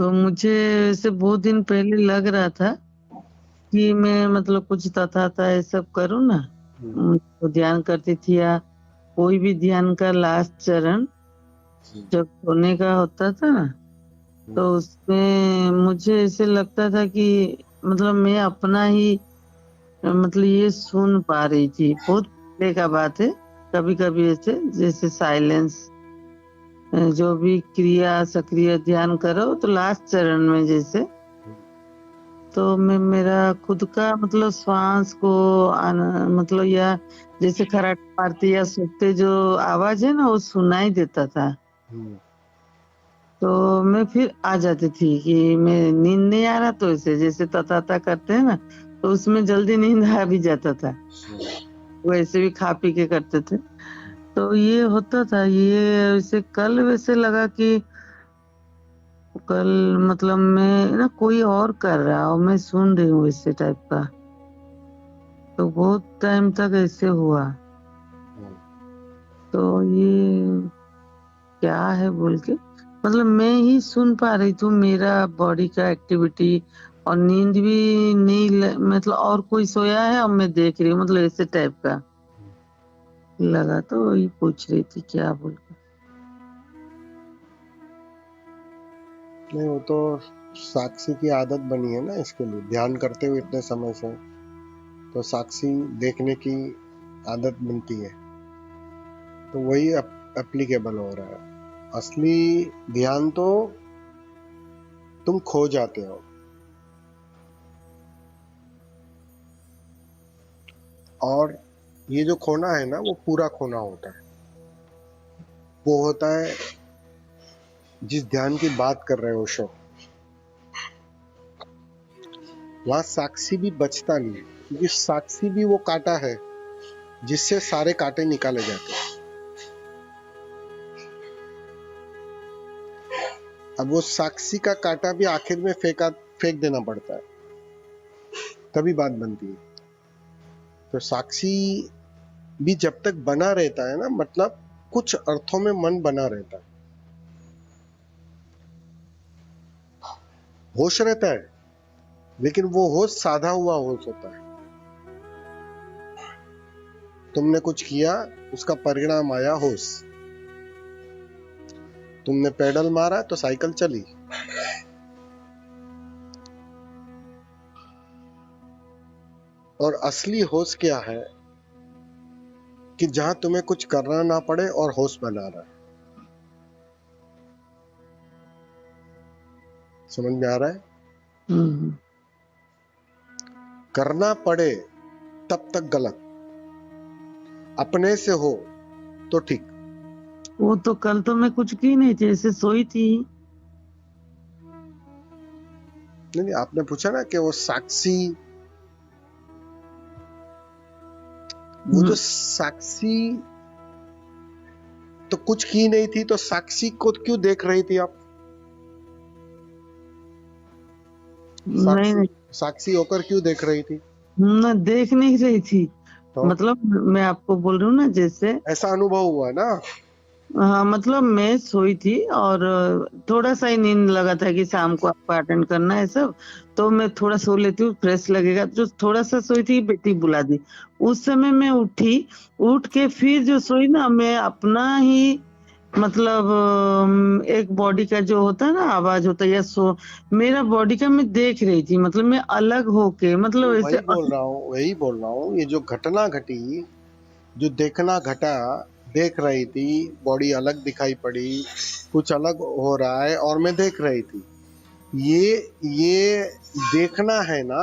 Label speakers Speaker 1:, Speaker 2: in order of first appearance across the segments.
Speaker 1: तो मुझे ऐसे बहुत दिन पहले लग रहा था कि मैं मतलब कुछ तथा ये सब करूँ ना, तो ध्यान करती थी या कोई भी ध्यान का लास्ट चरण जब सोने का होता था ना, तो उसमें मुझे ऐसे लगता था कि मतलब मैं अपना ही मतलब ये सुन पा रही थी। बहुत पहले का बात है। कभी-कभी ऐसे जैसे साइलेंस जो भी क्रिया सक्रिय ध्यान करो तो लास्ट चरण में जैसे तो मैं मेरा खुद का मतलब श्वास को मतलब या जैसे खर्राटा मारते या सूखते जो आवाज है ना वो सुनाई देता था। तो मैं फिर आ जाती थी कि मैं नींद नहीं आ रहा तो ऐसे जैसे तताता करते हैं ना, तो उसमें जल्दी नींद आ भी जाता था। वैसे भी खा पी के करते थे। तो ये होता था, ये वैसे कल वैसे लगा कि कल मतलब मैं ना कोई और कर रहा और मैं सुन रही हूँ इसी टाइप का। तो बहुत टाइम तक ऐसे हुआ। तो ये क्या है बोल के मतलब मैं ही सुन पा रही थी मेरा बॉडी का एक्टिविटी और नींद भी नहीं मतलब और कोई सोया है और मैं देख रही हूँ मतलब ऐसे टाइप का लगा। तो वही पूछ रही थी क्या बोल के।
Speaker 2: नहीं, वो तो साक्षी की आदत बनी है ना, इसके लिए ध्यान करते हुए इतने समय से, तो साक्षी देखने की आदत बनती है, तो वही एप्लीकेबल हो रहा है। असली ध्यान तो तुम खो जाते हो, और ये जो खोना है ना वो पूरा खोना होता है। वो होता है जिस ध्यान की बात कर रहे हो शो, वहां साक्षी भी बचता नहीं, क्योंकि साक्षी भी वो कांटा है जिससे सारे कांटे निकाले जाते हैं। अब वो साक्षी का कांटा भी आखिर में फेंक देना पड़ता है, तभी बात बनती है। तो साक्षी भी जब तक बना रहता है ना, मतलब कुछ अर्थों में मन बना रहता है, होश रहता है, लेकिन वो होश साधा हुआ होश होता है। तुमने कुछ किया, उसका परिणाम आया होश। तुमने पेडल मारा तो साइकिल चली। और असली होश क्या है कि जहां तुम्हें कुछ करना ना पड़े और होश बना रहा है। समझ में आ रहा है? करना पड़े तब तक गलत, अपने से हो तो ठीक।
Speaker 1: वो तो कल तो मैं कुछ की नहीं थी, ऐसे सोई थी।
Speaker 2: नहीं, आपने पूछा ना कि वो साक्षी, वो जो साक्षी तो कुछ की नहीं थी, तो साक्षी को क्यों देख रही थी आप?
Speaker 1: नहीं नहीं,
Speaker 2: साक्षी होकर क्यों देख रही थी?
Speaker 1: मैं देख नहीं रही थी।
Speaker 2: तो
Speaker 1: मतलब मैं आपको बोल रही हूँ ना जैसे
Speaker 2: ऐसा अनुभव हुआ ना।
Speaker 1: हाँ, मतलब मैं सोई थी और थोड़ा-सा ही नींद लगा था कि शाम को आपको अटेंड करना है सब, तो मैं थोड़ा सो लेती हूँ, फ्रेश लगेगा। जो थोड़ा-सा सोई थी, बेटी बुला दी। उस समय मैं उठी, उठ के फिर जो सोई ना, मैं अपना ही मतलब एक बॉडी का जो होता है ना आवाज़ होता है या मेरा बॉडी का मैं देख रही थी, मतलब मैं अलग होके मतलब ऐसे
Speaker 2: वही बोल रहा हूँ, ये जो घटना घटी, जो देखना घटा, देख रही थी, बॉडी अलग दिखाई पड़ी, कुछ अलग हो रहा है और मैं देख रही थी। ये देखना है ना,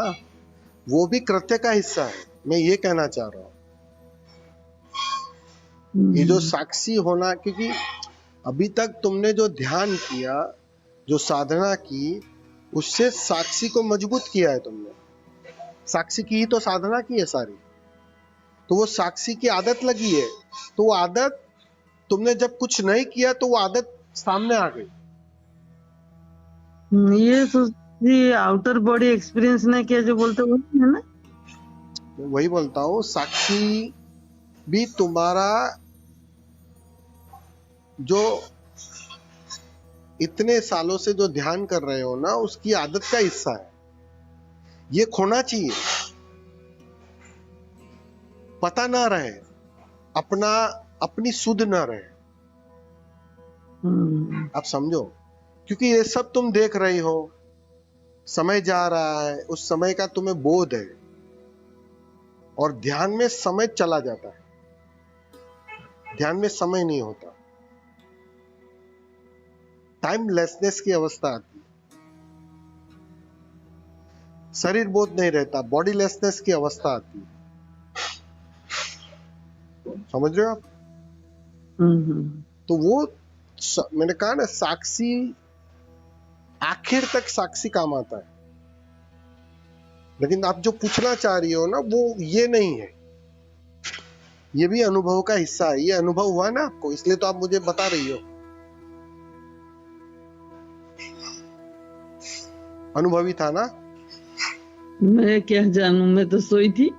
Speaker 2: वो भी कृत्य का हिस्सा है। मैं ये कहना चाह रहा हूँ, ये जो साक्षी होना, क्योंकि अभी तक तुमने जो ध्यान किया, जो साधना की, उससे साक्षी को मजबूत किया है तुमने। साक्षी की ही तो साधना की है सारी, तो वो साक्षी की आदत लगी है। तो वो आदत, तुमने जब कुछ नहीं किया तो वो आदत सामने आ गई।
Speaker 1: ये तो ये आउटर बॉडी एक्सपीरियंस नहीं किया जो बोलते हैं वही है ना?
Speaker 2: मैं वही बोलता हूँ, साक्षी भी तुम्हारा जो इतने सालों से जो ध्यान कर रहे हो ना, उसकी आदत का हिस्सा है। ये खोना चाहिए, पता ना रहे, अपना अपनी सुध ना रहे। आप समझो, क्योंकि ये सब तुम देख रही हो, समय जा रहा है, उस समय का तुम्हें बोध है, और ध्यान में समय चला जाता है, ध्यान में समय नहीं होता, टाइमलेसनेस की अवस्था आती है, शरीर बोध नहीं रहता, बॉडीलेसनेस की अवस्था आती है। समझ रहे हो आप? तो वो मैंने कहा ना, साक्षी आखिर तक साक्षी काम आता है। लेकिन आप जो पूछना चाह रही हो ना, वो ये नहीं है, ये भी अनुभव का हिस्सा है। ये अनुभव हुआ ना आपको, इसलिए तो आप मुझे बता रही हो। अनुभवी था ना?
Speaker 1: मैं क्या जानूं, मैं तो सोई थी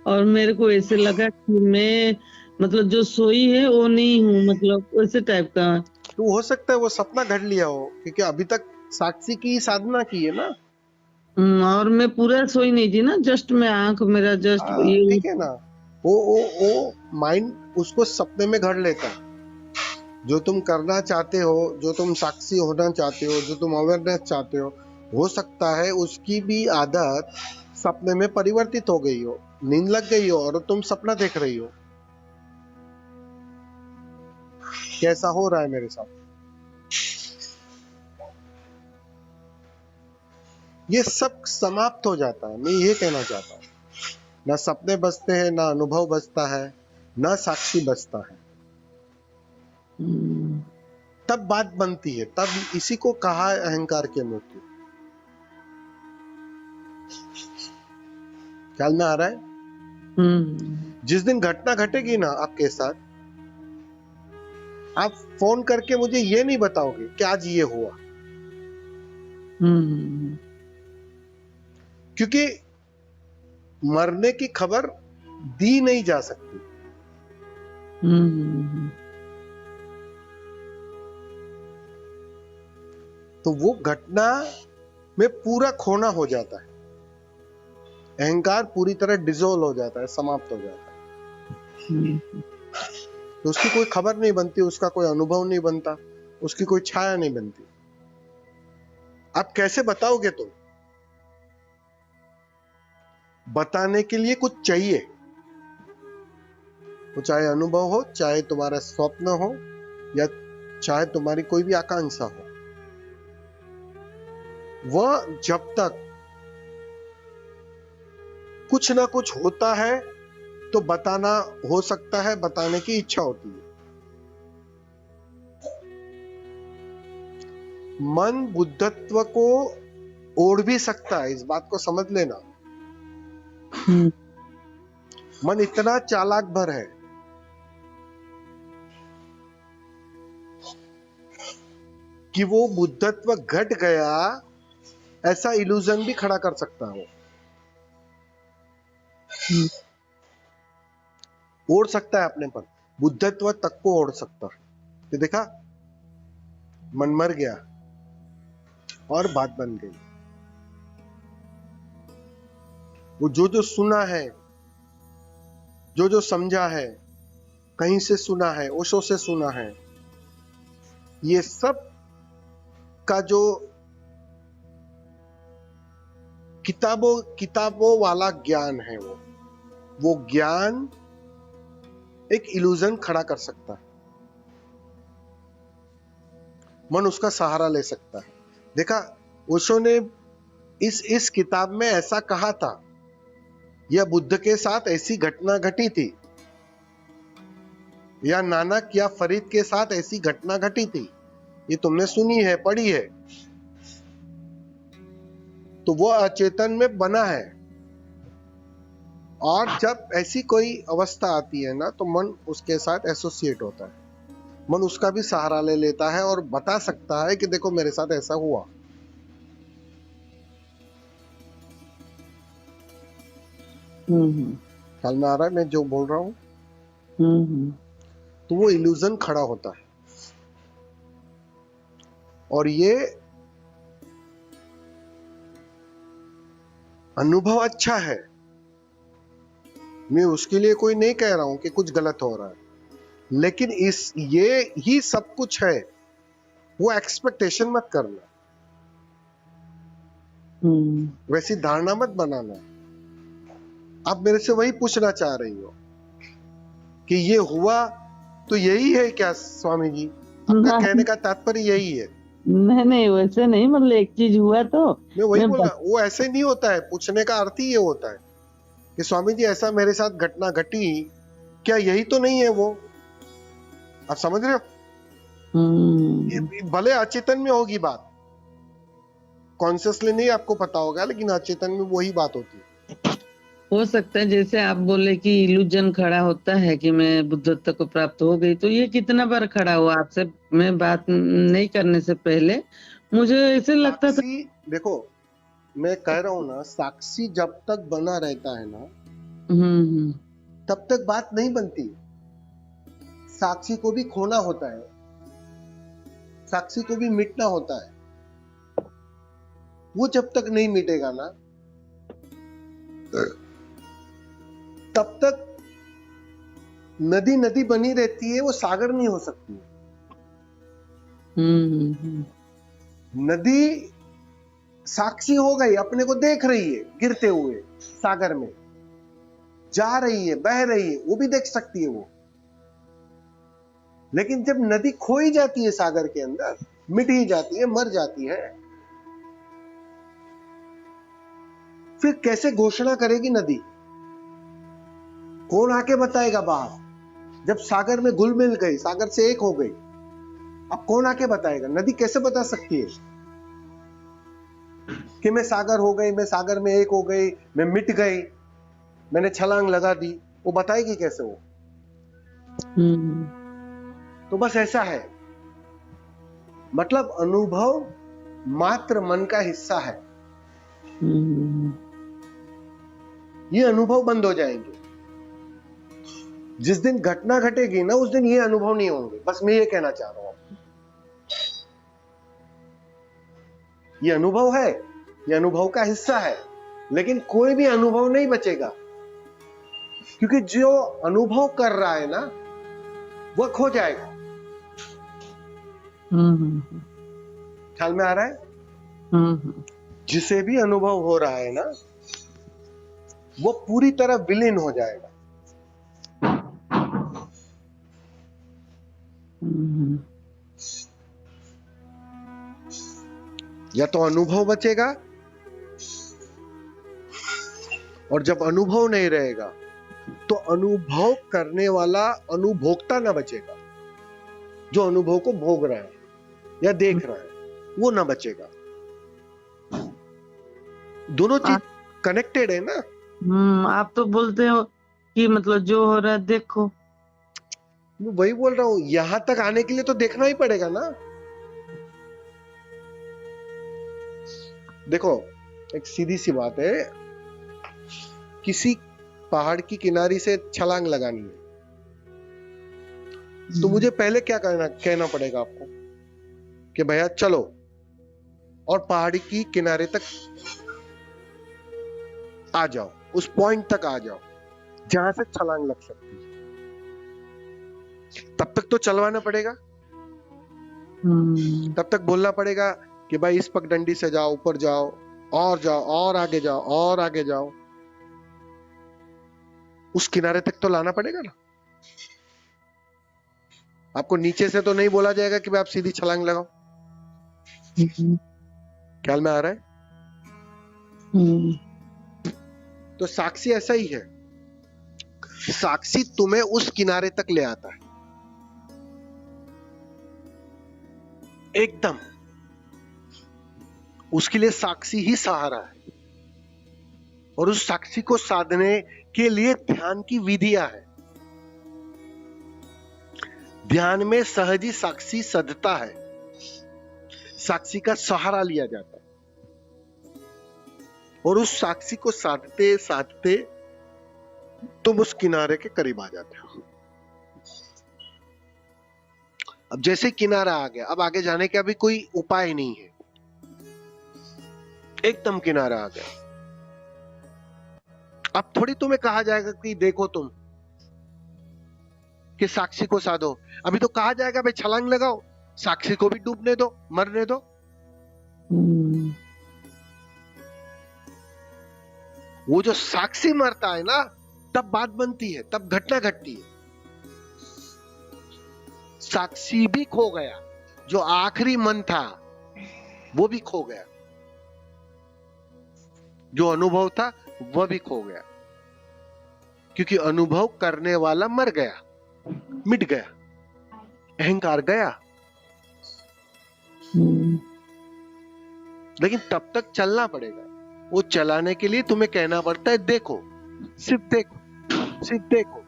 Speaker 1: और मेरे को ऐसे लगा कि मैं मतलब जो सोई है वो नहीं हूँ, मतलब वैसे टाइप का।
Speaker 2: तो हो सकता है वो सपना घड़ लिया हो, क्योंकि अभी तक साक्षी की साधना की है ना।
Speaker 1: और मैं पूरा सोई नहीं थी ना, जस्ट मैं आंख मेरा जस्ट ये।
Speaker 2: ठीक है ना, वो माइंड उसको सपने में घड़ लेता है। जो तुम करना चाहते हो, जो तुम साक्षी होना चाहते हो, जो तुम अवेयरनेस चाहते हो सकता है उसकी भी आदत सपने में परिवर्तित हो गई हो, नींद लग गई हो और तुम सपना देख रही हो। कैसा हो रहा है मेरे साथ? ये सब समाप्त हो जाता है। मैं ये कहना चाहता हूं, ना सपने बचते हैं, ना अनुभव बचता है, ना साक्षी बचता है। तब बात बनती है, तब इसी को कहा है अहंकार की मृत्यु। ख्याल में आ रहा है? जिस दिन घटना घटेगी ना आपके साथ, आप फोन करके मुझे ये नहीं बताओगे कि आज ये हुआ, क्योंकि मरने की खबर दी नहीं जा सकती। तो वो घटना में पूरा खोना हो जाता है, अहंकार पूरी तरह डिसॉल्व हो जाता है, समाप्त हो जाता है। तो उसकी कोई खबर नहीं बनती, उसका कोई अनुभव नहीं बनता, उसकी कोई छाया नहीं बनती। आप कैसे बताओगे? तुम बताने के लिए कुछ चाहिए, वो चाहे अनुभव हो, चाहे तुम्हारा स्वप्न हो, या चाहे तुम्हारी कोई भी आकांक्षा हो। वह जब तक कुछ ना कुछ होता है तो बताना हो सकता है, बताने की इच्छा होती है। मन बुद्धत्व को ओढ़ भी सकता है, इस बात को समझ लेना। मन इतना चालाक भर है कि वो बुद्धत्व घट गया ऐसा इल्यूजन भी खड़ा कर सकता है। वो ओढ़ सकता है अपने पर, बुद्धत्व तक को ओढ़ सकता है। ये देखा, मन मर गया और बात बन गई। वो जो जो सुना है, जो जो समझा है, कहीं से सुना है, ओशो से सुना है, ये सब का जो किताबों वाला ज्ञान है, वो ज्ञान एक इल्यूजन खड़ा कर सकता है। मन उसका सहारा ले सकता है। देखा, ओशो ने इस किताब में ऐसा कहा था, या बुद्ध के साथ ऐसी घटना घटी थी, या नानक या फरीद के साथ ऐसी घटना घटी थी, ये तुमने सुनी है, पढ़ी है, तो वो अचेतन में बना है। और जब ऐसी कोई अवस्था आती है ना, तो मन उसके साथ एसोसिएट होता है, मन उसका भी सहारा ले लेता है और बता सकता है कि देखो मेरे साथ ऐसा हुआ। ख्याल में आ रहा है मैं जो बोल रहा हूं? तो वो इल्यूजन खड़ा होता है, और ये अनुभव अच्छा है, मैं उसके लिए कोई नहीं कह रहा हूं कि कुछ गलत हो रहा है, लेकिन ये ही सब कुछ है, वो एक्सपेक्टेशन मत करना, वैसी धारणा मत बनाना। आप मेरे से वही पूछना चाह रही हो कि ये हुआ तो यही है क्या स्वामी जी? आपका कहने का तात्पर्य यही है?
Speaker 1: नहीं वैसे नहीं, मतलब एक चीज हुआ तो
Speaker 2: मैं वही
Speaker 1: मैं
Speaker 2: बोल रहा, वो ऐसे नहीं होता है। पूछने का अर्थ ही ये होता है कि स्वामी जी ऐसा मेरे साथ घटना घटी, क्या यही तो नहीं है वो? आप समझ रहे हो? भले अचेतन में होगी बात, कॉन्शियसली नहीं आपको पता होगा, लेकिन अचेतन में वही बात होती है।
Speaker 1: हो सकता है जैसे आप बोले कि इल्यूजन खड़ा होता है कि मैं बुद्धत्व को प्राप्त हो गई, तो ये कितना बार खड़ा हुआ? आपसे मैं बात नहीं करने से पहले मुझे ऐसे लगता था।
Speaker 2: देखो, मैं कह रहा हूं ना, साक्षी जब तक बना रहता है ना, तब तक बात नहीं बनती। साक्षी को भी खोना होता है, साक्षी को भी मिटना होता है। वो जब तक नहीं मिटेगा ना, तब तक नदी नदी बनी रहती है, वो सागर नहीं हो सकती। नदी साक्षी हो गई, अपने को देख रही है गिरते हुए सागर में, जा रही है, बह रही है, वो भी देख सकती है वो। लेकिन जब नदी खो ही जाती है सागर के अंदर, मिट ही जाती है, मर जाती है, फिर कैसे घोषणा करेगी नदी? कौन आके बताएगा बाहर? जब सागर में घुल मिल गई, सागर से एक हो गई, अब कौन आके बताएगा? नदी कैसे बता सकती है कि मैं सागर हो गई, मैं सागर में एक हो गई, मैं मिट गई, मैंने छलांग लगा दी? वो बताएगी कैसे वो? तो बस ऐसा है, मतलब अनुभव मात्र मन का हिस्सा है। ये अनुभव बंद हो जाएंगे जिस दिन घटना घटेगी ना, उस दिन ये अनुभव नहीं होंगे। बस मैं ये कहना चाह रहा हूं, ये अनुभव है, ये अनुभव का हिस्सा है, लेकिन कोई भी अनुभव नहीं बचेगा, क्योंकि जो अनुभव कर रहा है ना, वो खो जाएगा। ख्याल में आ रहा है? जिसे भी अनुभव हो रहा है ना, वो पूरी तरह विलीन हो जाएगा। या तो अनुभव बचेगा, और जब अनुभव नहीं रहेगा तो अनुभव करने वाला अनुभोक्ता ना बचेगा। जो अनुभव को भोग रहा है या देख रहा है, वो ना बचेगा। दोनों चीज कनेक्टेड है ना।
Speaker 1: आप तो बोलते हो कि मतलब जो हो रहा है देखो।
Speaker 2: मैं वही बोल रहा हूं, यहां तक आने के लिए तो देखना ही पड़ेगा ना। देखो, एक सीधी सी बात है, किसी पहाड़ की किनारी से छलांग लगानी है, तो मुझे पहले क्या कहना पड़ेगा आपको कि भैया चलो और पहाड़ी की किनारे तक आ जाओ, उस पॉइंट तक आ जाओ जहां से छलांग लग सकती है। तब तक तो चलवाना पड़ेगा, तब तक बोलना पड़ेगा कि भाई इस पगडंडी से जाओ, ऊपर जाओ और आगे जाओ और आगे जाओ। उस किनारे तक तो लाना पड़ेगा ना। आपको नीचे से तो नहीं बोला जाएगा कि भाई आप सीधी छलांग लगाओ। ख्याल में आ रहा है? तो साक्षी ऐसा ही है, साक्षी तुम्हें उस किनारे तक ले आता है एकदम। उसके लिए साक्षी ही सहारा है, और उस साक्षी को साधने के लिए ध्यान की विधियां है। ध्यान में सहज ही साक्षी सधता है, साक्षी का सहारा लिया जाता है, और उस साक्षी को साधते साधते तुम उस किनारे के करीब आ जाते हो। अब जैसे किनारा आ गया, अब आगे जाने का भी कोई उपाय नहीं है, एकदम किनारा आ गया। अब थोड़ी तुम्हें कहा जाएगा कि देखो तुम कि साक्षी को साधो, अभी तो कहा जाएगा भाई छलांग लगाओ, साक्षी को भी डूबने दो, मरने दो। वो जो साक्षी मरता है ना, तब बात बनती है, तब घटना घटती है। साक्षी भी खो गया, जो आखिरी मन था वो भी खो गया, जो अनुभव था वह भी खो गया, क्योंकि अनुभव करने वाला मर गया, मिट गया, अहंकार गया। लेकिन तब तक चलना पड़ेगा। वो चलाने के लिए तुम्हें कहना पड़ता है देखो, सिर्फ देखो, सिर्फ देखो।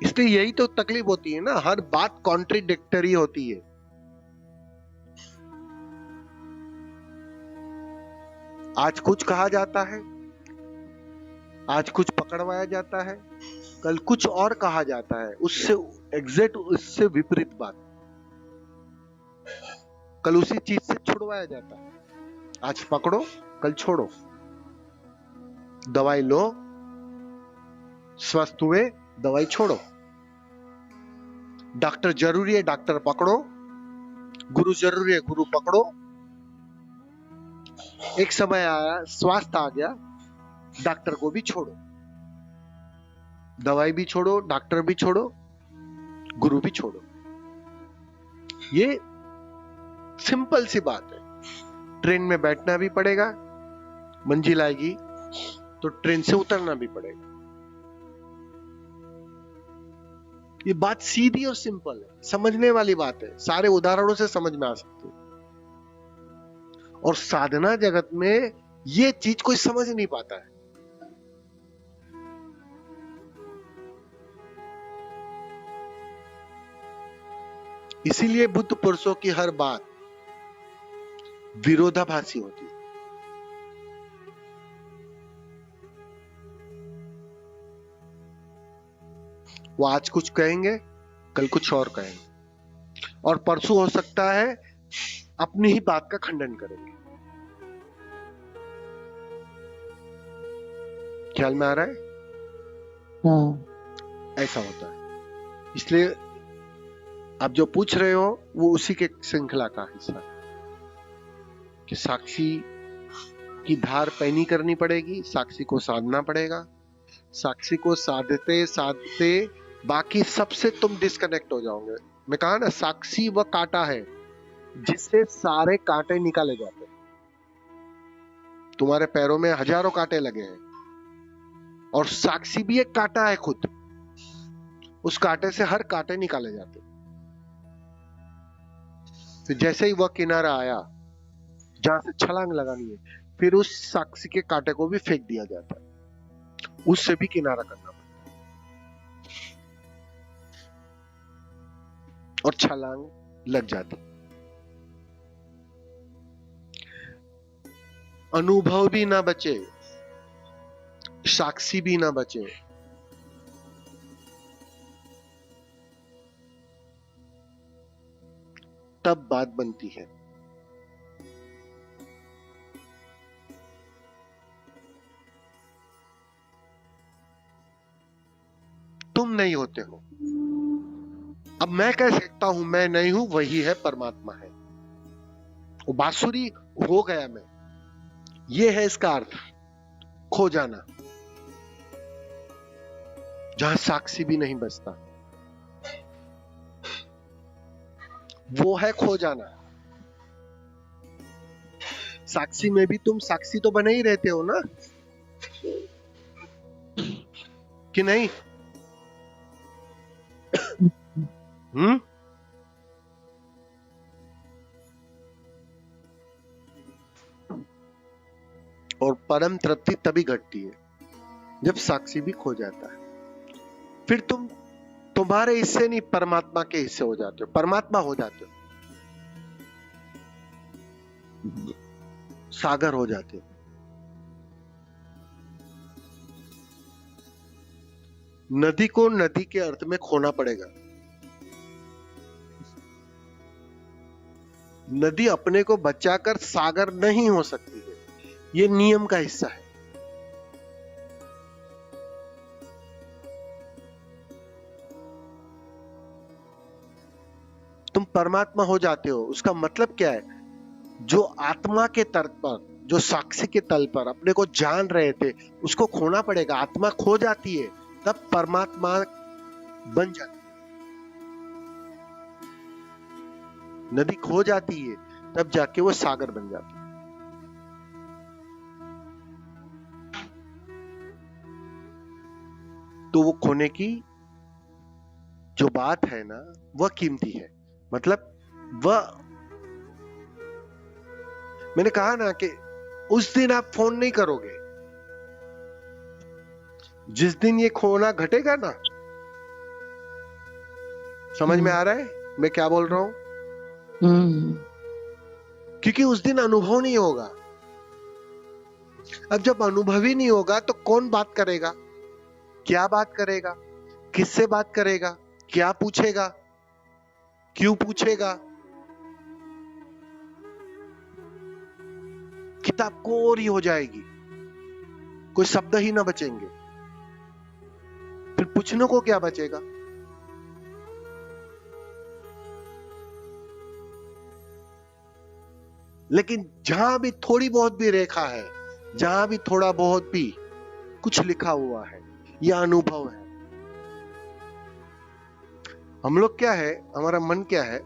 Speaker 2: इसलिए यही तो तकलीफ होती है ना, हर बात कॉन्ट्रिडिक्टरी होती है। आज कुछ कहा जाता है, आज कुछ पकड़वाया जाता है, कल कुछ और कहा जाता है, उससे एग्जैक्ट, उससे विपरीत बात कल उसी चीज से छुड़वाया जाता है। आज पकड़ो, कल छोड़ो। दवाई लो, स्वस्थ हुए, दवाई छोड़ो। डॉक्टर जरूरी है, डॉक्टर पकड़ो। गुरु जरूरी है, गुरु पकड़ो। एक समय आया, स्वास्थ्य आ गया, डॉक्टर को भी छोड़ो, दवाई भी छोड़ो, डॉक्टर भी छोड़ो, गुरु भी छोड़ो। ये सिंपल सी बात है। ट्रेन में बैठना भी पड़ेगा, मंजिल आएगी तो ट्रेन से उतरना भी पड़ेगा। ये बात सीधी और सिंपल है, समझने वाली बात है, सारे उदाहरणों से समझ में आ सकती है। और साधना जगत में ये चीज कोई समझ नहीं पाता है। इसीलिए बुद्ध पुरुषों की हर बात विरोधाभासी होती है। वो आज कुछ कहेंगे, कल कुछ और कहेंगे, और परसों हो सकता है अपनी ही बात का खंडन करेंगे। ख्याल में आ रहा है?
Speaker 1: हाँ।
Speaker 2: ऐसा होता है। इसलिए आप जो पूछ रहे हो वो उसी के श्रृंखला का हिस्सा है कि साक्षी की धार पैनी करनी पड़ेगी, साक्षी को साधना पड़ेगा। साक्षी को साधते साधते बाकी सबसे तुम डिस्कनेक्ट हो जाओगे। मैं कहा ना, साक्षी वह कांटा है जिससे सारे कांटे निकाले जाते हैं। तुम्हारे पैरों में हजारों कांटे लगे हैं और साक्षी भी एक कांटा है खुद, उस कांटे से हर कांटे निकाले जाते हैं। फिर जैसे ही वह किनारा आया जहां से छलांग लगानी है, फिर उस साक्षी के कांटे को भी फेंक दिया जाता है, उससे भी किनारा करना पड़ता है और छलांग लग जाती। अनुभव भी ना बचे, साक्षी भी ना बचे, तब बात बनती है। तुम नहीं होते हो। अब मैं कह सकता हूं मैं नहीं हूं, वही है, परमात्मा है। वो बांसुरी हो गया मैं, ये है इसका अर्थ, खो जाना, जहां साक्षी भी नहीं बचता, वो है खो जाना। साक्षी में भी तुम साक्षी तो बने ही रहते हो ना, कि नहीं? और परम तृप्ति तभी घटती है जब साक्षी भी खो जाता है। फिर तुम तुम्हारे हिस्से नहीं, परमात्मा के हिस्से हो जाते हो, परमात्मा हो जाते हो, सागर हो जाते हो। नदी को नदी के अर्थ में खोना पड़ेगा। नदी अपने को बचाकर सागर नहीं हो सकती है, ये नियम का हिस्सा है। तुम परमात्मा हो जाते हो, उसका मतलब क्या है? जो आत्मा के तल पर, जो साक्षी के तल पर अपने को जान रहे थे, उसको खोना पड़ेगा। आत्मा खो जाती है तब परमात्मा बन जाती है। नदी खो जाती है तब जाके वो सागर बन जाती है। तो वो खोने की जो बात है ना, वह कीमती है। मतलब वह, मैंने कहा ना कि उस दिन आप फोन नहीं करोगे, जिस दिन ये खोना घटेगा ना। समझ में आ रहा है मैं क्या बोल रहा हूं? क्योंकि उस दिन अनुभव नहीं होगा। अब जब अनुभव ही नहीं होगा तो कौन बात करेगा? क्या बात करेगा? किससे बात करेगा? क्या पूछेगा? क्यों पूछेगा? किताब कोरी हो जाएगी, कोई शब्द ही ना बचेंगे। फिर पूछने को क्या बचेगा? लेकिन जहां भी थोड़ी बहुत भी रेखा है, जहां भी थोड़ा बहुत भी कुछ लिखा हुआ है, यह अनुभव है। हम लोग क्या है, हमारा मन क्या है,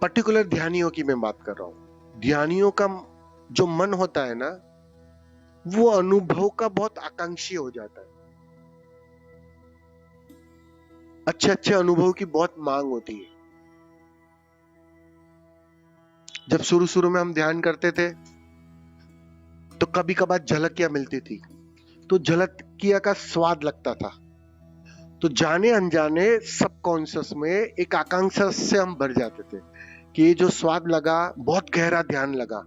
Speaker 2: पर्टिकुलर ध्यानियों की मैं बात कर रहा हूं। ध्यानियों का जो मन होता है ना, वो अनुभव का बहुत आकांक्षी हो जाता है। अच्छे अच्छे अनुभव की बहुत मांग होती है। जब शुरू शुरू में हम ध्यान करते थे तो कभी कभार झलकियां मिलती थी, तो झलकिया का स्वाद लगता था। तो जाने अनजाने सबकॉन्शियस में एक आकांक्षा से हम भर जाते थे कि ये जो स्वाद लगा, बहुत गहरा ध्यान लगा,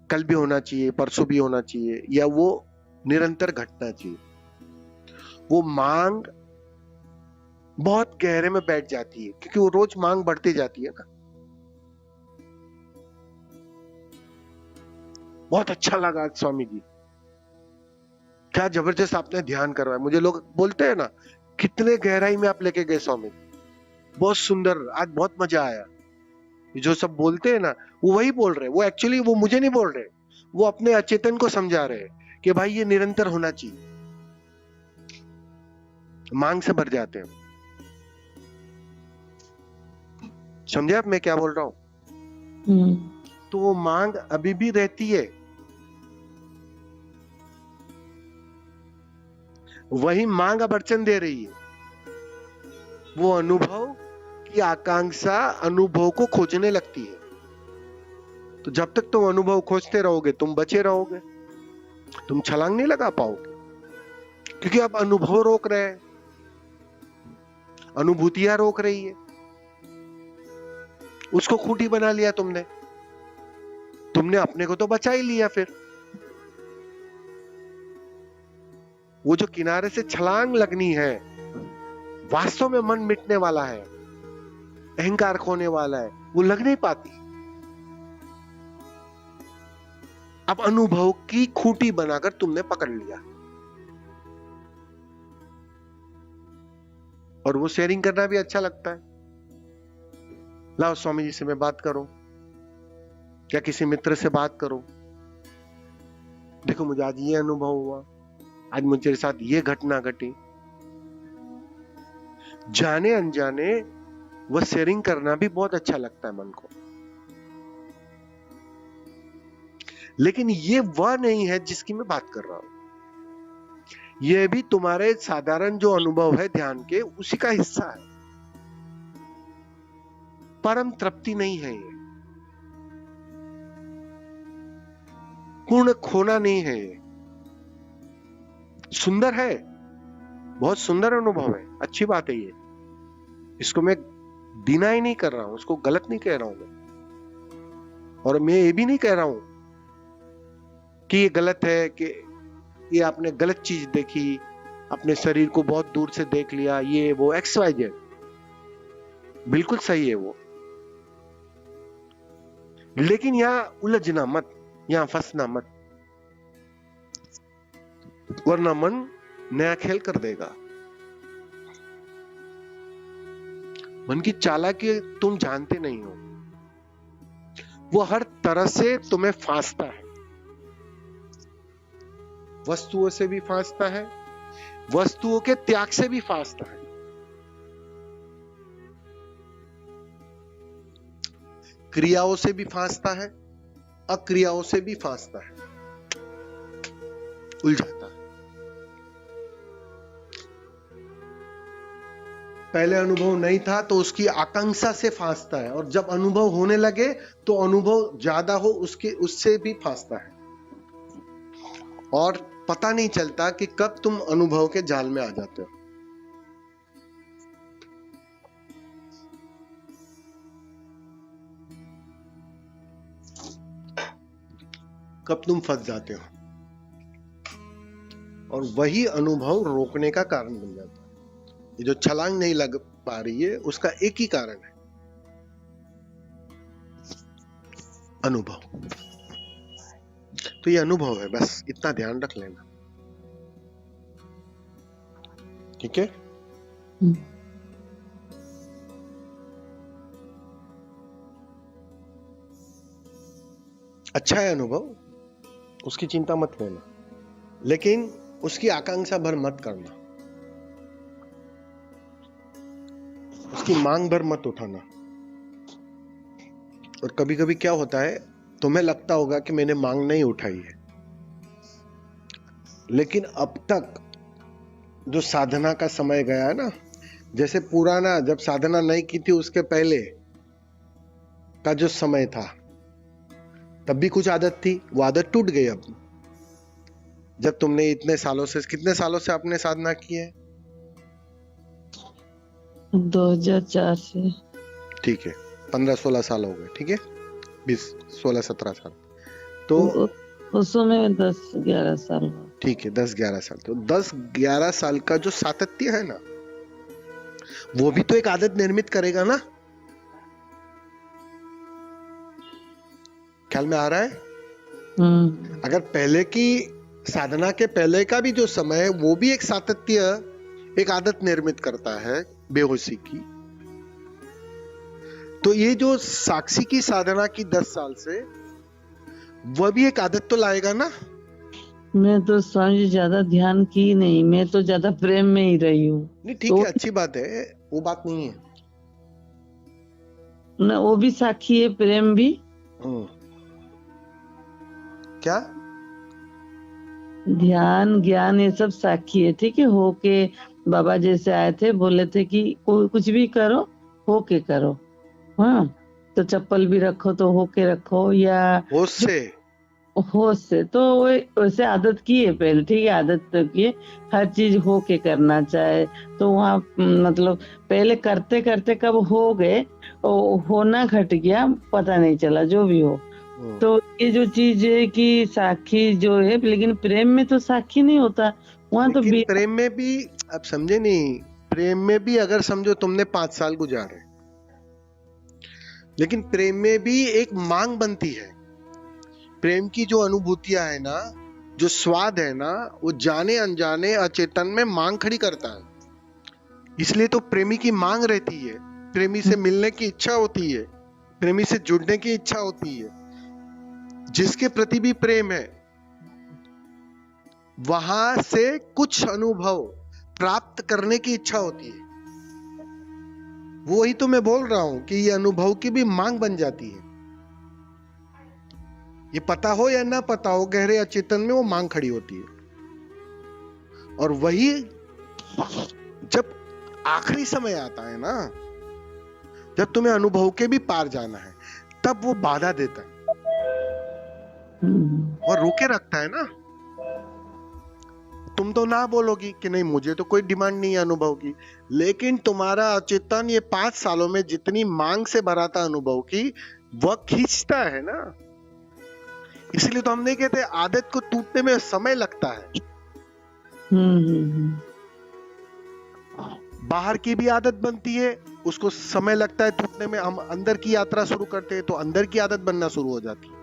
Speaker 2: कल भी होना चाहिए, परसों भी होना चाहिए, या वो निरंतर घटना चाहिए। वो मांग बहुत गहरे में बैठ जाती है, क्योंकि वो रोज मांग बढ़ती जाती है ना। बहुत अच्छा लगा स्वामी जी, क्या जबरदस्त आपने ध्यान करवाया। मुझे लोग बोलते हैं ना, कितने गहराई में आप लेके गए स्वामी, बहुत सुंदर, आज बहुत मजा आया। जो सब बोलते हैं ना, वो वही बोल रहे हैं। वो एक्चुअली वो मुझे नहीं बोल रहे, वो अपने अचेतन को समझा रहे हैं कि भाई ये निरंतर होना चाहिए। मांग से भर जाते हैं। समझे आप मैं क्या बोल रहा हूं? तो वो मांग अभी भी रहती है। वही मांग अब अड़चन दे रही है। वो अनुभव की आकांक्षा अनुभव को खोजने लगती है। तो जब तक तुम अनुभव खोजते रहोगे, तुम बचे रहोगे, तुम छलांग नहीं लगा पाओगे, क्योंकि अब अनुभव रोक रहे हैं, अनुभूतियां रोक रही है। उसको खूंटी बना लिया तुमने अपने को तो बचा ही लिया। फिर वो जो किनारे से छलांग लगनी है, वास्तव में मन मिटने वाला है, अहंकार खोने वाला है, वो लग नहीं पाती। अब अनुभव की खूंटी बनाकर तुमने पकड़ लिया, और वो शेयरिंग करना भी अच्छा लगता है। लाओ स्वामी जी से मैं बात करूं, या किसी मित्र से बात करूं, देखो मुझे आज ये अनुभव हुआ, आज मुझे साथ ये घटना घटी। जाने अनजाने वह शेयरिंग करना भी बहुत अच्छा लगता है मन को। लेकिन ये वह नहीं है जिसकी मैं बात कर रहा हूं। यह भी तुम्हारे साधारण जो अनुभव है ध्यान के, उसी का हिस्सा है। परम तृप्ति नहीं है ये, पूर्ण खोना नहीं है ये। सुंदर है, बहुत सुंदर अनुभव है, अच्छी बात है ये। इसको मैं डिनाई नहीं कर रहा हूं, उसको गलत नहीं कह रहा हूं मैं। और मैं ये भी नहीं कह रहा हूं कि ये गलत है, कि ये आपने गलत चीज देखी, अपने शरीर को बहुत दूर से देख लिया, ये वो XYZ, बिल्कुल सही है वो, लेकिन यहाँ उलझना मत, यहाँ फंसना मत, वरना मन नया खेल कर देगा। मन की चालाकी तुम जानते नहीं हो, वो हर तरह से तुम्हें फांसता है, वस्तुओं से भी फांसता है, वस्तुओं के त्याग से भी फांसता है, क्रियाओं से भी फांसता है, अक्रियाओं से भी फांसता है, उलझाता है। पहले अनुभव नहीं था तो उसकी आकांक्षा से फांसता है, और जब अनुभव होने लगे तो अनुभव ज्यादा हो उससे भी फांसता है, और पता नहीं चलता कि कब तुम अनुभव के जाल में आ जाते हो। कब तुम फंस जाते हो, और वही अनुभव रोकने का कारण बन जाता है। ये जो छलांग नहीं लग पा रही है उसका एक ही कारण है, अनुभव। तो ये अनुभव है, बस इतना ध्यान रख लेना, ठीक है। अच्छा है अनुभव, उसकी चिंता मत लेना, लेकिन उसकी आकांक्षा भर मत करना, उसकी मांग भर मत उठाना। और कभी कभी क्या होता है, तुम्हें लगता होगा कि मैंने मांग नहीं उठाई है, लेकिन अब तक जो साधना का समय गया है ना, जैसे पुराना जब साधना नहीं की थी उसके पहले का जो समय था, तब भी कुछ आदत थी, वो आदत टूट गई। अब जब तुमने इतने सालों से, कितने सालों से आपने साधना की है?
Speaker 1: 2004 से।
Speaker 2: ठीक है, 15-16 साल हो गए, ठीक है, 16-17 साल, तो
Speaker 1: उस समय 10-11 साल हुआ।
Speaker 2: ठीक है, 10-11 साल। तो 10-11 साल का जो सातत्य है ना, वो भी तो एक आदत निर्मित करेगा ना। ख्याल में आ रहा है? अगर पहले की साधना के पहले का भी जो समय है वो भी एक सातत्य, एक आदत निर्मित करता है बेहोशी की, तो ये जो साक्षी की साधना की 10 साल से, वह भी एक आदत तो लाएगा ना।
Speaker 1: मैं तो स्वामी जी ज्यादा ध्यान की नहीं, मैं तो ज्यादा प्रेम में ही रही हूँ।
Speaker 2: नहीं ठीक है, अच्छी बात है, वो बात नहीं है
Speaker 1: ना, वो भी साक्षी है, प्रेम भी।
Speaker 2: क्या
Speaker 1: ध्यान ज्ञान ये सब साक्षी है, ठीक है। होके बाबा जैसे आए थे, बोले थे कि कोई कुछ भी करो होके करो, हाँ, तो चप्पल भी रखो तो होके रखो, या
Speaker 2: होश से
Speaker 1: तो वैसे आदत की है पहले, ठीक है, आदत तो की है, हर चीज होके करना चाहे, तो वहाँ मतलब पहले करते करते कब हो गए, होना घट गया, पता नहीं चला, जो भी हो। तो ये जो चीज है कि साक्षी जो है, लेकिन प्रेम में तो साक्षी नहीं होता वहाँ तो।
Speaker 2: प्रेम में भी आप समझे नहीं, प्रेम में भी अगर समझो तुमने 5 साल गुजारे, लेकिन प्रेम में भी एक मांग बनती है। प्रेम की जो अनुभूतियां है ना, जो स्वाद है ना, वो जाने अनजाने अचेतन में मांग खड़ी करता है। इसलिए तो प्रेमी की मांग रहती है, प्रेमी से मिलने की इच्छा होती है, प्रेमी से जुड़ने की इच्छा होती है। जिसके प्रति भी प्रेम है, वहां से कुछ अनुभव प्राप्त करने की इच्छा होती है। वही तो मैं बोल रहा हूं कि ये अनुभव की भी मांग बन जाती है। ये पता हो या ना पता हो, गहरे अचेतन में वो मांग खड़ी होती है। और वही जब आखिरी समय आता है ना, जब तुम्हें अनुभव के भी पार जाना है, तब वो बाधा देता है और रोके रखता है ना। तुम तो ना बोलोगी कि नहीं मुझे तो कोई डिमांड नहीं है अनुभव की, लेकिन तुम्हारा अचेतन ये 5 सालों में जितनी मांग से भरा था अनुभव की, वह खींचता है ना। इसलिए तो हम नहीं कहते आदत को टूटने में समय लगता है,
Speaker 1: हम्म।
Speaker 2: बाहर की भी आदत बनती है, उसको समय लगता है टूटने में। हम अंदर की यात्रा शुरू करते हैं तो अंदर की आदत बनना शुरू हो जाती है,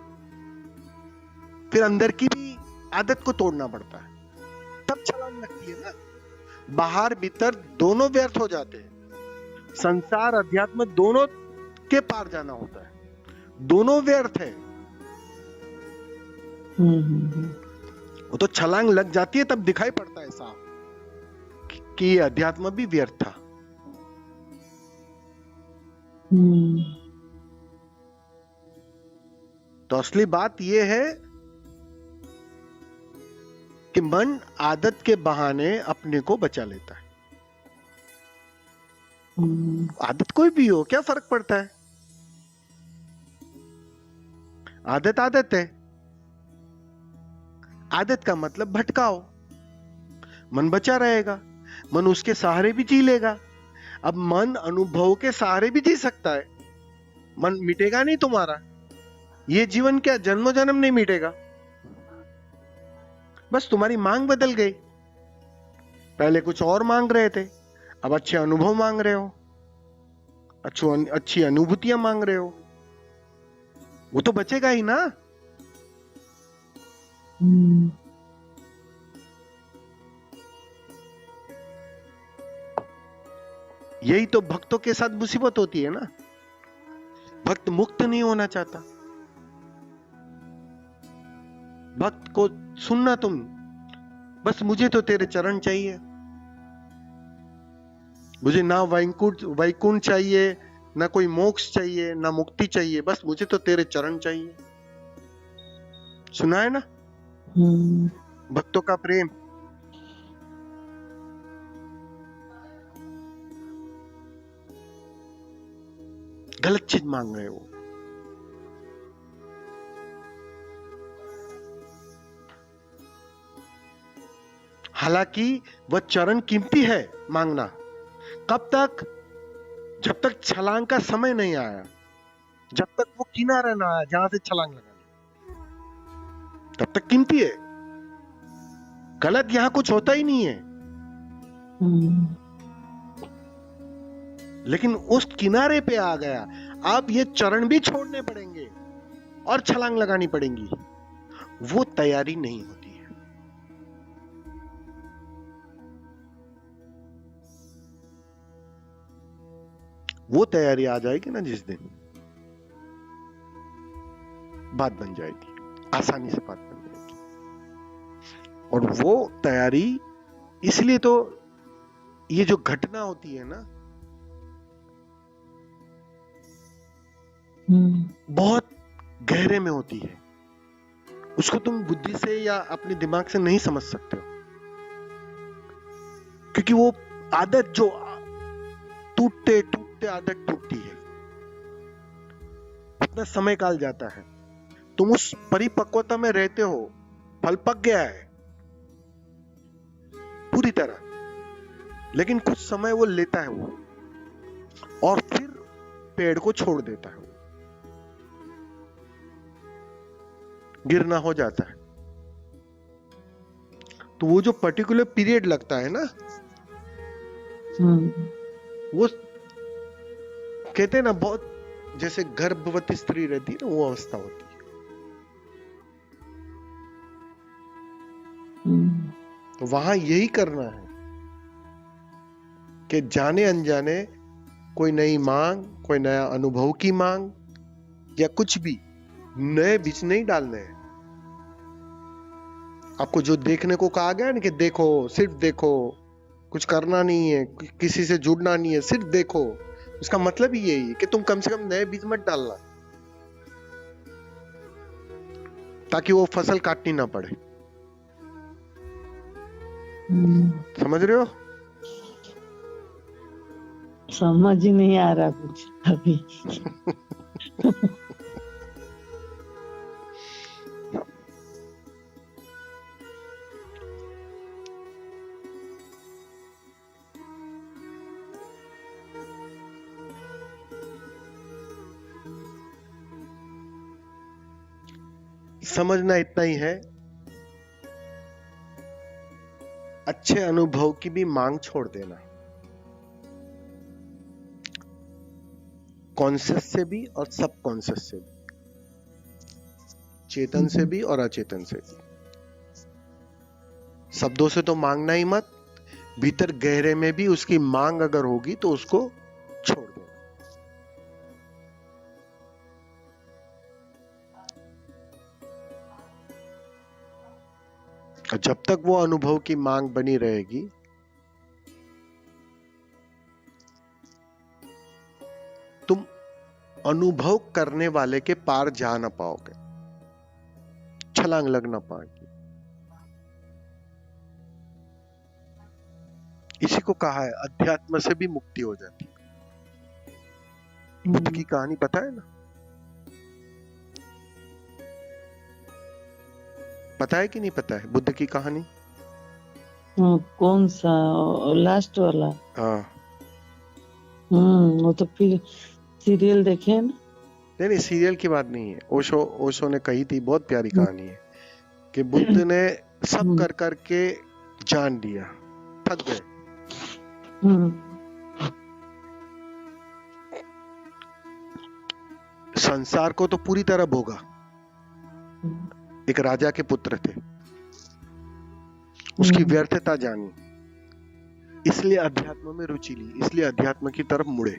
Speaker 2: फिर अंदर की भी आदत को तोड़ना पड़ता है, तब छलांग लगती है ना। बाहर भीतर दोनों व्यर्थ हो जाते हैं। संसार अध्यात्म दोनों के पार जाना होता है, दोनों व्यर्थ है। वो तो छलांग लग जाती है तब दिखाई पड़ता है साफ कि ये अध्यात्म भी व्यर्थ था। तो असली बात यह है कि मन आदत के बहाने अपने को बचा लेता है। आदत कोई भी हो, क्या फर्क पड़ता है? आदत आदत है। आदत का मतलब भटकाओ, मन बचा रहेगा, मन उसके सहारे भी जी लेगा। अब मन अनुभव के सहारे भी जी सकता है, मन मिटेगा नहीं तुम्हारा। ये जीवन क्या जन्मों जन्म नहीं मिटेगा, बस तुम्हारी मांग बदल गई। पहले कुछ और मांग रहे थे, अब अच्छे अनुभव मांग रहे हो, अच्छी अनुभूतियां मांग रहे हो। वो तो बचेगा ही ना। यही तो भक्तों के साथ मुसीबत होती है ना। भक्त मुक्त नहीं होना चाहता। भक्त को सुनना तुम, बस मुझे तो तेरे चरण चाहिए, मुझे ना वैकुंठ चाहिए, ना कोई मोक्ष चाहिए, ना मुक्ति चाहिए, बस मुझे तो तेरे चरण चाहिए। सुना है ना भक्तों का प्रेम। गलत चीज मांग रहे हो। हालांकि वह चरण कीमती है मांगना। कब तक? जब तक छलांग का समय नहीं आया, जब तक वो किनारा ना आया जहां से छलांग लगानी, तब तक कीमती है। गलत यहां कुछ होता ही नहीं है, लेकिन उस किनारे पे आ गया, अब ये चरण भी छोड़ने पड़ेंगे और छलांग लगानी पड़ेंगी। वो तैयारी नहीं होती है। वो तैयारी आ जाएगी ना जिस दिन, बात बन जाएगी, आसानी से बात बन जाएगी। और वो तैयारी, इसलिए तो ये जो घटना होती है ना, बहुत गहरे में होती है। उसको तुम बुद्धि से या अपने दिमाग से नहीं समझ सकते हो, क्योंकि वो आदत जो टूटते टूटते आदत टूटती है, इतना समय काल जाता है। तुम उस परिपक्वता में रहते हो, फल पक गया है पूरी तरह, लेकिन कुछ समय वो लेता है वो, और फिर पेड़ को छोड़ देता है, गिरना हो जाता है। तो वो जो पर्टिकुलर पीरियड लगता है ना, वो कहते हैं ना, बहुत जैसे गर्भवती स्त्री रहती है ना, वो अवस्था होती है। तो वहां यही करना है कि जाने अनजाने कोई नई मांग, कोई नया अनुभव की मांग, या कुछ भी नए बीज नहीं डालने हैं। आपको जो देखने को कहा गया ना कि देखो, सिर्फ देखो, कुछ करना नहीं है, किसी से जुड़ना नहीं है, सिर्फ देखो, उसका मतलब ही यही है कि तुम कम से कम नए बीज मत डालना, ताकि वो फसल काटनी ना पड़े। समझ रहे हो?
Speaker 1: समझ ही नहीं आ रहा कुछ अभी।
Speaker 2: समझना इतना ही है अच्छे अनुभव की भी मांग छोड़ देना, कॉन्शियस से भी और सब कॉन्शियस से भी, चेतन से भी और अचेतन से भी। शब्दों से तो मांगना ही मत, भीतर गहरे में भी उसकी मांग अगर होगी तो उसको छोड़ देना। और जब तक वो अनुभव की मांग बनी रहेगी, तुम अनुभव करने वाले के पार जा ना पाओगे, छलांग लग ना पाएगी। इसी को कहा है अध्यात्म से भी मुक्ति हो जाती है। बुद्ध की कहानी पता है ना? पता है कि नहीं पता है बुद्ध की कहानी?
Speaker 1: कौन सा? लास्ट वाला?
Speaker 2: हाँ।
Speaker 1: वो तो फिर सीरियल देखे हैं ना?
Speaker 2: नहीं, सीरियल की बात नहीं है। ओशो ने कही थी, बहुत प्यारी कहानी है कि बुद्ध ने सब कर करके जान लिया, थक गए। संसार को तो पूरी तरह भोगा। एक राजा के पुत्र थे, उसकी व्यर्थता जानी, इसलिए अध्यात्म में रुचि ली, इसलिए अध्यात्म की तरफ मुड़े।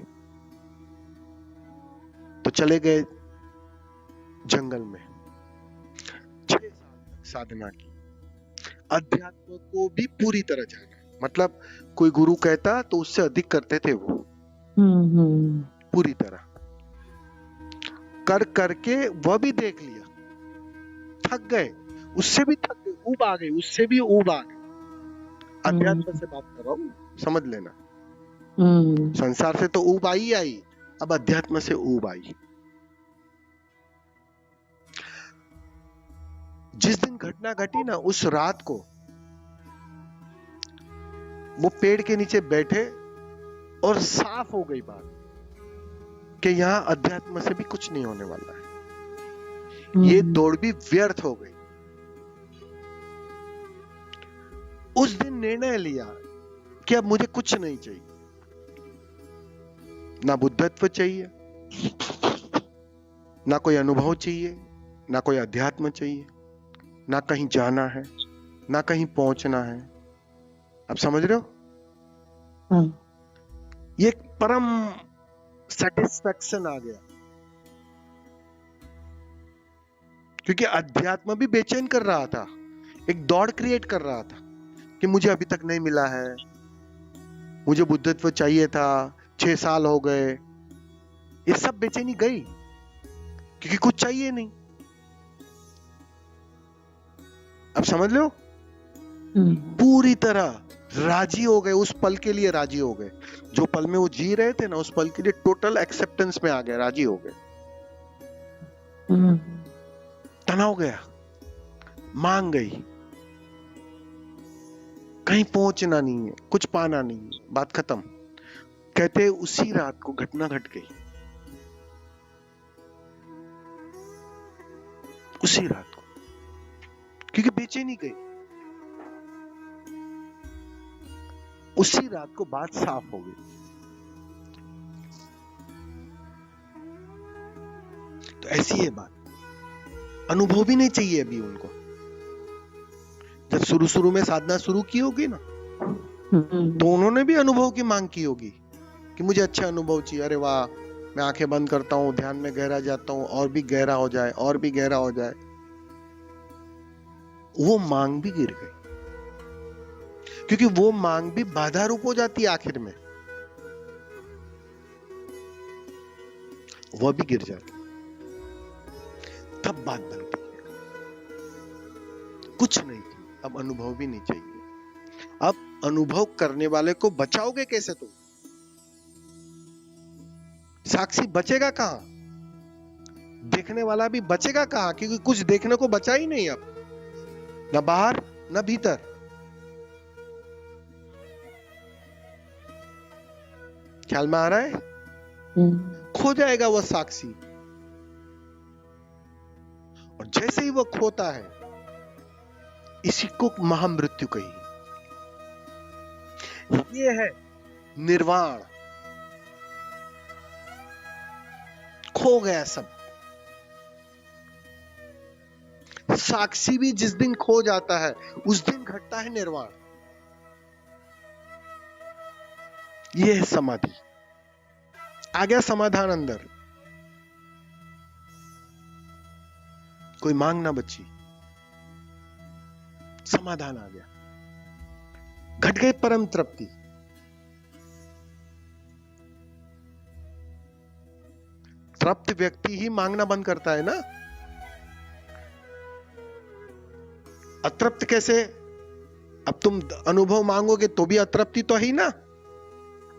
Speaker 2: तो चले गए जंगल में, 6 साल तक साधना की, अध्यात्म को भी पूरी तरह जाना। मतलब कोई गुरु कहता तो उससे अधिक करते थे वो, पूरी तरह कर करके वह भी देख लिया, थक गए, उससे भी थक गए, ऊब आ गई, उससे भी ऊब आ गई। अध्यात्म से बात कर रहा हूं, समझ लेना। संसार से तो ऊब आई, अब अध्यात्म से ऊब आई। जिस दिन घटना घटी ना, उस रात को वो पेड़ के नीचे बैठे और साफ हो गई बात कि यहां अध्यात्म से भी कुछ नहीं होने वाला है, ये दौड़ भी व्यर्थ हो गई। उस दिन निर्णय लिया कि अब मुझे कुछ नहीं चाहिए, ना बुद्धत्व चाहिए, ना कोई अनुभव चाहिए, ना कोई अध्यात्म चाहिए, ना कहीं जाना है, ना कहीं पहुंचना है। अब समझ रहे हो? ये एक परम सेटिस्फैक्शन आ गया, क्योंकि अध्यात्म भी बेचैन कर रहा था, एक दौड़ क्रिएट कर रहा था कि मुझे अभी तक नहीं मिला है, मुझे बुद्धत्व चाहिए था, 6 साल हो गए। ये सब बेचैनी गई क्योंकि कुछ चाहिए नहीं। अब समझ लो, पूरी तरह राजी हो गए, उस पल के लिए राजी हो गए। जो पल में वो जी रहे थे ना, उस पल के लिए टोटल एक्सेप्टेंस में आ गए, राजी हो गए। तनाव गया, मांग गई, कहीं पहुंचना नहीं है, कुछ पाना नहीं है, बात खत्म। कहते उसी रात को घटना घट गई, उसी रात को, क्योंकि बेचैनी गई। उसी रात को बात साफ हो गई। तो ऐसी है बात, अनुभव भी नहीं चाहिए अभी उनको। जब शुरू में साधना शुरू की होगी ना, तो उन्होंने भी अनुभव की मांग की होगी कि मुझे अच्छा अनुभव चाहिए। अरे वाह, मैं आंखें बंद करता हूं, ध्यान में गहरा जाता हूं, और भी गहरा हो जाए, और भी गहरा हो जाए। वो मांग भी गिर गई, क्योंकि वो मांग भी बाधा रूप हो जाती है आखिर में, वह भी गिर जाती, तब बात बनती है। कुछ नहीं, अब अनुभव भी नहीं चाहिए। अब अनुभव करने वाले को बचाओगे कैसे तुम? साक्षी बचेगा कहां? देखने वाला भी बचेगा कहां? क्योंकि कुछ देखने को बचा ही नहीं अब, न बाहर न भीतर। ख्याल में आ रहा है? खो जाएगा वह साक्षी, और जैसे ही वह खोता है, इसी को महामृत्यु कही। ये है निर्वाण। खो गया सब। साक्षी भी जिस दिन खो जाता है उस दिन घटता है निर्वाण। ये है समाधि। आ गया समाधान अंदर, कोई मांग ना बची, समाधान आ गया, घट गई परम तृप्ति। तृप्त व्यक्ति ही मांगना बंद करता है ना। अतृप्त कैसे? अब तुम अनुभव मांगोगे तो भी अतृप्ति तो है ही ना।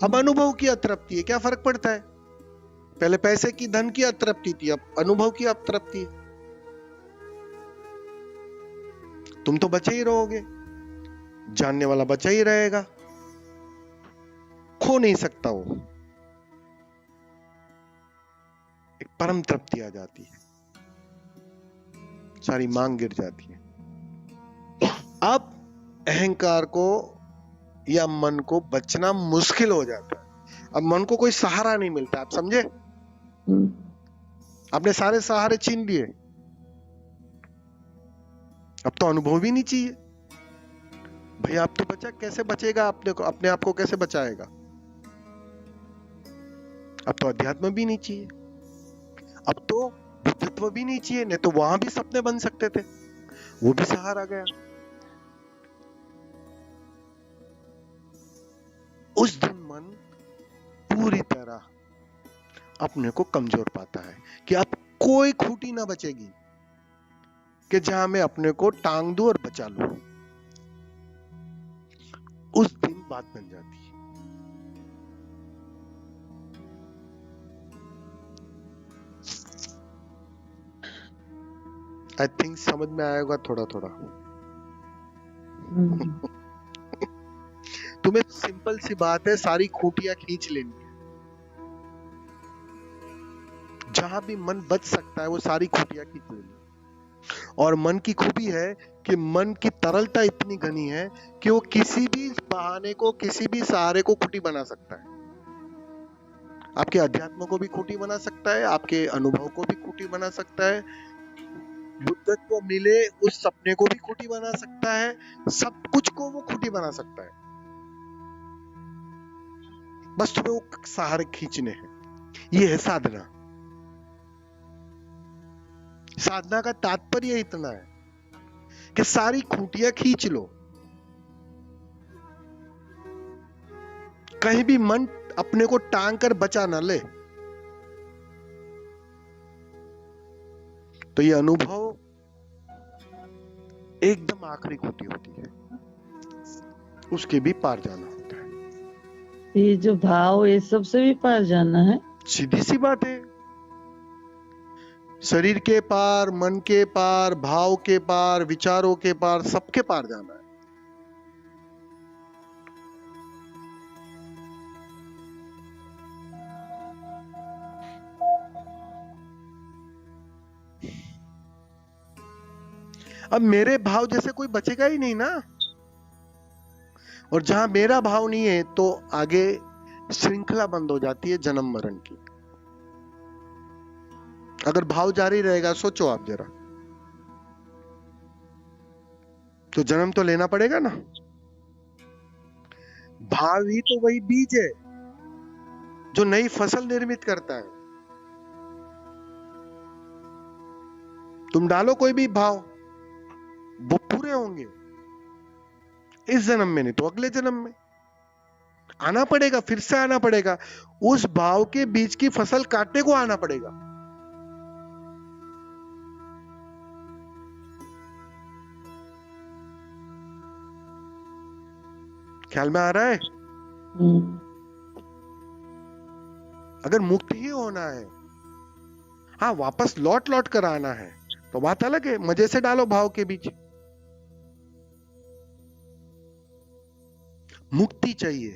Speaker 2: अब अनुभव की अतृप्ति है, क्या फर्क पड़ता है? पहले पैसे की धन की अतृप्ति थी, अब अनुभव की अतृप्ति है। तुम तो बचे ही रहोगे, जानने वाला बचा ही रहेगा, खो नहीं सकता वो। एक परम तृप्ति आ जाती है, सारी मांग गिर जाती है। अब अहंकार को या मन को बचना मुश्किल हो जाता है। अब मन को कोई सहारा नहीं मिलता, आप समझे? आपने सारे सहारे छीन लिए, अब तो अनुभव भी नहीं चाहिए। भैया अब तो बचा, कैसे बचेगा? अपने आप को कैसे बचाएगा? अब तो अध्यात्म भी नहीं चाहिए, अब तो बुद्धत्व भी नहीं चाहिए। नहीं तो वहां भी सपने बन सकते थे, वो भी सहारा गया। उस दिन मन पूरी तरह अपने को कमजोर पाता है कि अब कोई खूंटी ना बचेगी कि जहां मैं अपने को टांग दूं और बचा लूं। उस दिन बात बन जाती है। आई थिंक समझ में आएगा थोड़ा थोड़ा। तुम्हें सिंपल सी बात है, सारी खूंटियां खींच लेनी है। जहां भी मन बच सकता है वो सारी खूंटियां खींच लेनी है। और मन की खूबी है कि मन की तरलता इतनी घनी है कि वो किसी भी बहाने को, किसी भी सहारे को खूंटी बना सकता है। आपके अध्यात्म को भी खूंटी बना सकता है, आपके अनुभव को भी खूंटी बना सकता है, बुद्धत्व मिले उस सपने को भी खूंटी बना सकता है, सब कुछ को वो खूंटी बना सकता है। बस तुम्हें वो सहारे खींचने हैं। ये है साधना। साधना का तात्पर्य इतना है कि सारी खूंटियां खींच लो। कहीं भी मन अपने को टांग कर बचा ना ले। तो ये अनुभव एकदम आखिरी खूंटी होती है, उसके भी पार जाना होता है।
Speaker 1: ये जो भाव, ये सबसे भी पार जाना है।
Speaker 2: सीधी सी बात है, शरीर के पार, मन के पार, भाव के पार, विचारों के पार, सबके पार जाना है। अब मेरे भाव जैसे कोई बचेगा ही नहीं ना। और जहां मेरा भाव नहीं है तो आगे श्रृंखला बंद हो जाती है जन्म मरण की। अगर भाव जारी रहेगा, सोचो आप जरा, तो जन्म तो लेना पड़ेगा ना। भाव ही तो वही बीज है जो नई फसल निर्मित करता है। तुम डालो कोई भी भाव, वो पूरे होंगे इस जन्म में, नहीं तो अगले जन्म में आना पड़ेगा, फिर से आना पड़ेगा। उस भाव के बीज की फसल काटने को आना पड़ेगा। ख्याल में आ रहा है? अगर मुक्त ही होना है, हाँ वापस लौट लौट कर आना है तो बात अलग है, मजे से डालो भाव के बीच। मुक्ति चाहिए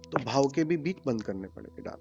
Speaker 2: तो भाव के भी बीच बंद करने पड़ेंगे डाल।